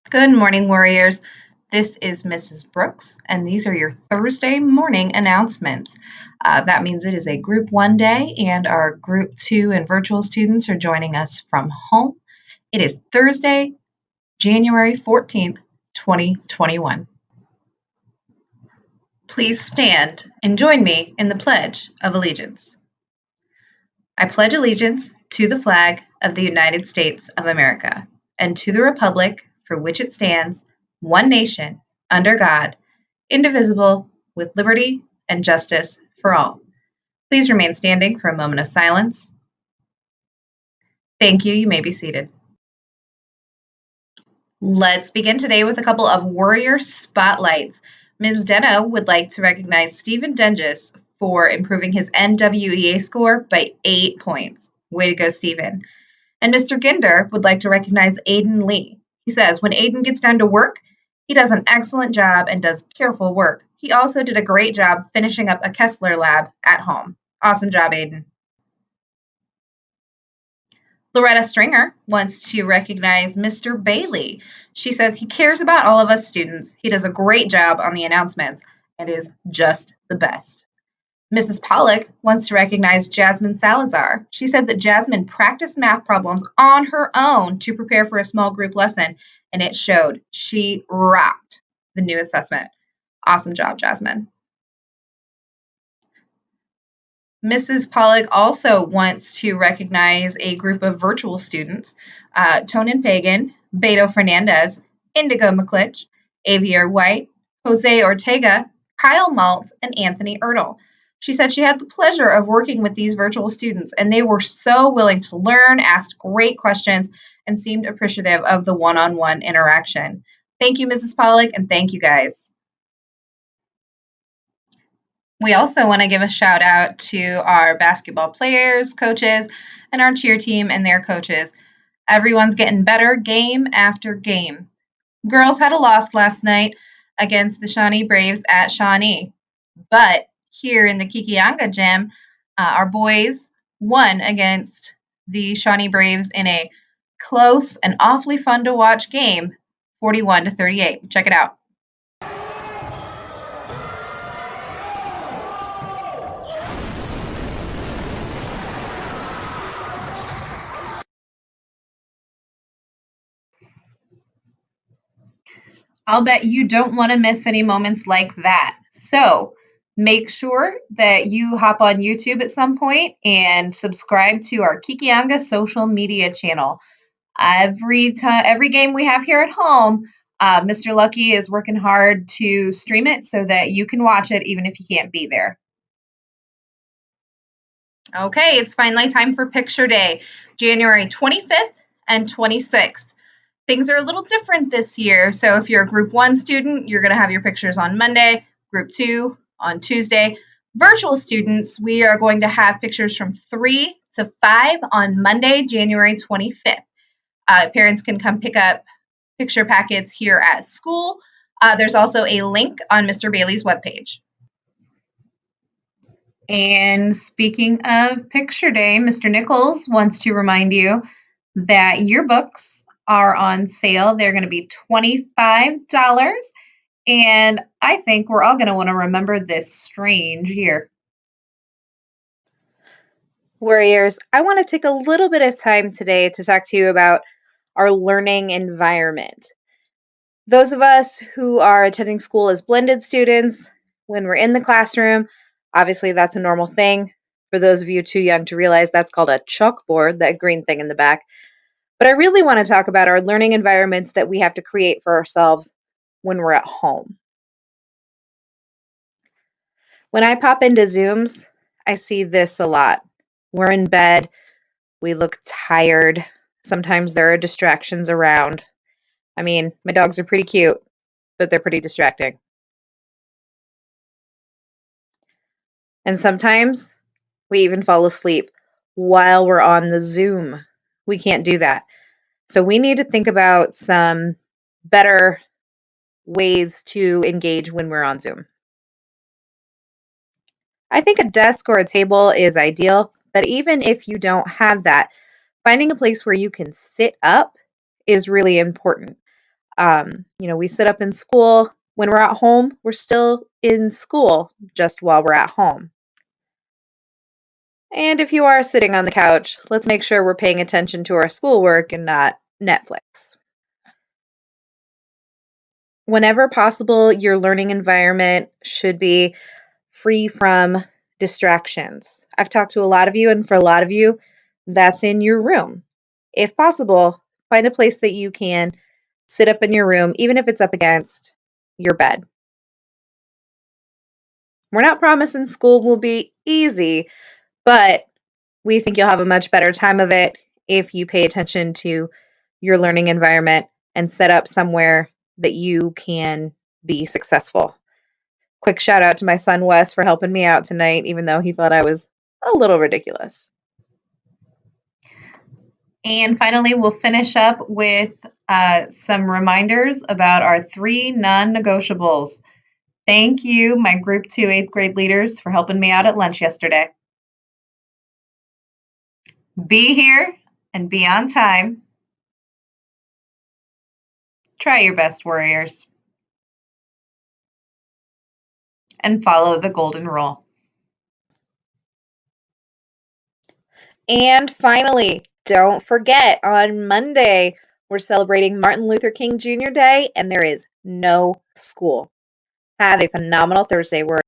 Good morning, Warriors. This is Mrs. Brooks, and these are your Thursday morning announcements. That means it is a Group 1 day, and our Group 2 and virtual students are joining us from home. It is Thursday, January 14th, 2021. Please stand and join me in the Pledge of Allegiance. I pledge allegiance to the flag of the United States of America and to the republic for which it stands, one nation, under God, indivisible, with liberty and justice for all. Please remain standing for a moment of silence. Thank you. You may be seated. Let's begin today with a couple of Warrior spotlights. Ms. Deno would like to recognize Stephen Dengis for improving his NWEA score by 8 points. Way to go, Stephen. And Mr. Ginder would like to recognize Aiden Lee. He says, when Aiden gets down to work, he does an excellent job and does careful work. He also did a great job finishing up a Kessler lab at home. Awesome job, Aiden. Loretta Stringer wants to recognize Mr. Bailey. She says he cares about all of us students. He does a great job on the announcements and is just the best. Mrs. Pollock wants to recognize Jasmine Salazar. She said that Jasmine practiced math problems on her own to prepare for a small group lesson, and it showed. She rocked the new assessment. Awesome job, Jasmine. Mrs. Pollock also wants to recognize a group of virtual students, Tonin Pagan, Beto Fernandez, Indigo McClitch, Avier White, Jose Ortega, Kyle Maltz, and Anthony Ertl. She said she had the pleasure of working with these virtual students, and they were so willing to learn, asked great questions, and seemed appreciative of the one-on-one interaction. Thank you, Mrs. Pollock, and thank you, guys. We also want to give a shout out to our basketball players, coaches, and our cheer team and their coaches. Everyone's getting better game after game. Girls had a loss last night against the Shawnee Braves at Shawnee, but here in the Kekionga gym, our boys won against the Shawnee Braves in a close and awfully fun to watch game, 41-38. Check it out. I'll bet you don't want to miss any moments like that. So make sure that you hop on YouTube at some point and subscribe to our Kekionga social media channel. Every game we have here at home, Mr. Lucky is working hard to stream it so that you can watch it even if you can't be there. Okay, it's finally time for Picture Day, January 25th and 26th. Things are a little different this year. So if you're a Group 1 student, you're going to have your pictures on Monday, Group 2 on Tuesday. Virtual students, we are going to have pictures from 3 to 5 on Monday, January 25th. Parents can come pick up picture packets here at school. There's also a link on Mr. Bailey's webpage. And speaking of Picture Day, Mr. Nichols wants to remind you that yearbooks are on sale. They're going to be $25. And I think we're all going to want to remember this strange year. Warriors, I want to take a little bit of time today to talk to you about our learning environment. Those of us who are attending school as blended students, when we're in the classroom, obviously that's a normal thing. For those of you too young to realize, that's called a chalkboard, that green thing in the back. But I really want to talk about our learning environments that we have to create for ourselves when we're at home. When I pop into Zooms, I see this a lot. We're in bed, we look tired. Sometimes there are distractions around. I mean, my dogs are pretty cute, but they're pretty distracting. And sometimes we even fall asleep while we're on the Zoom. We can't do that. So we need to think about some better ways to engage when we're on Zoom. I think a desk or a table is ideal, but even if you don't have that, finding a place where you can sit up is really important. We sit up in school. When we're at home, we're still in school just while we're at home. And if you are sitting on the couch, let's make sure we're paying attention to our schoolwork and not Netflix. Whenever possible, your learning environment should be free from distractions. I've talked to a lot of you, and for a lot of you, that's in your room. If possible, find a place that you can sit up in your room, even if it's up against your bed. We're not promising school will be easy, but we think you'll have a much better time of it if you pay attention to your learning environment and set up somewhere that you can be successful. Quick shout out to my son Wes for helping me out tonight, even though he thought I was a little ridiculous. And finally, we'll finish up with some reminders about our 3 non-negotiables. Thank you, my Group 2 8th grade leaders, for helping me out at lunch yesterday. Be here and be on time. Try your best, Warriors. And follow the golden rule. And finally, don't forget, on Monday, we're celebrating Martin Luther King Jr. Day, and there is no school. Have a phenomenal Thursday, Warriors.